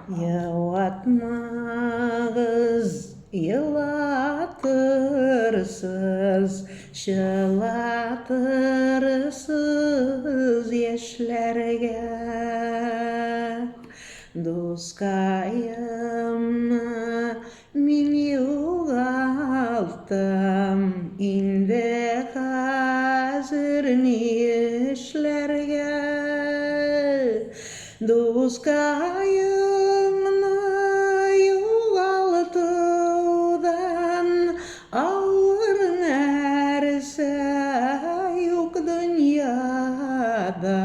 Yıvatmağız, yılatırsız, şılatırsız yeşlerge. Doskayımna min yugaltım, indi hazır nişlerge. Doskayımna yugaltıdan ağır nerse yok dünyada.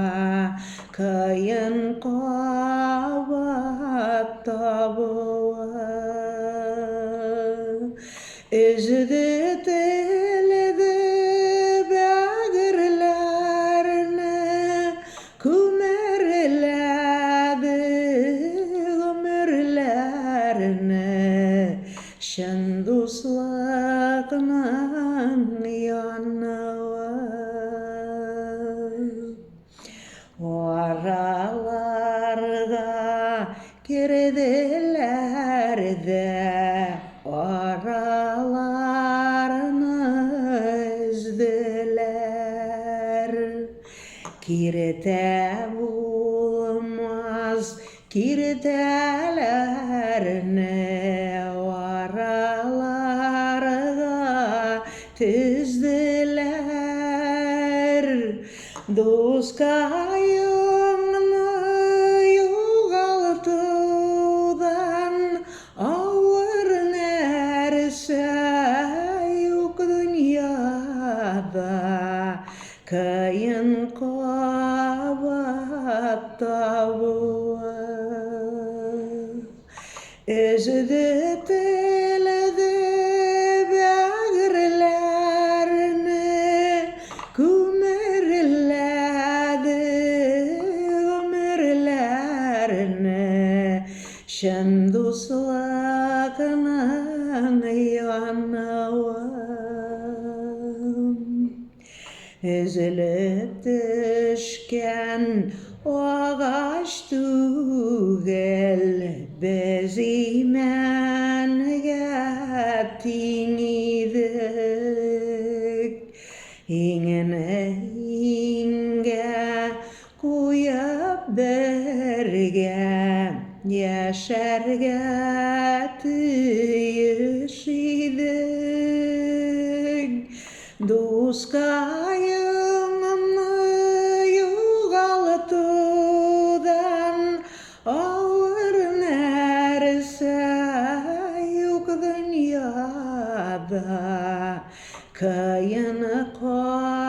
Kayın kavat tabuğa üzüdü teledi bağırlarını kümerledi ömürlerini şen dostlarının yanına. Oralarga girdiler de oralarını üzdüler. Kirte bulmaz kirtelerini oralarga tüzdüler. Doskayımna yugaltıdan ağır nerse yok dünyada. Kayın kavat tabuğa üzüdü teledi bağırlarını kümerledi ömürlerini şen dostlarının yanına. Üzülüp düşken ağaç tügel bezimenge tingidik. İngine inge koyup berge yaşarga tüyüşidik. Doskayımna yugaltıdan ağır nerse yok dünyada. Kayın kavat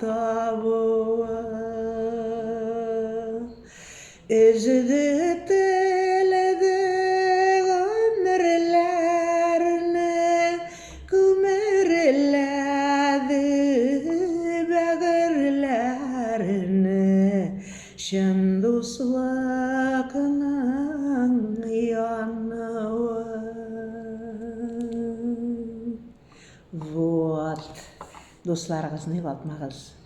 tabuğa üzüdü teledi ömürlerini kümerledi bağırlarını şen dostlarının yanına. Вот. Dostlarınızı yuvaltmağız.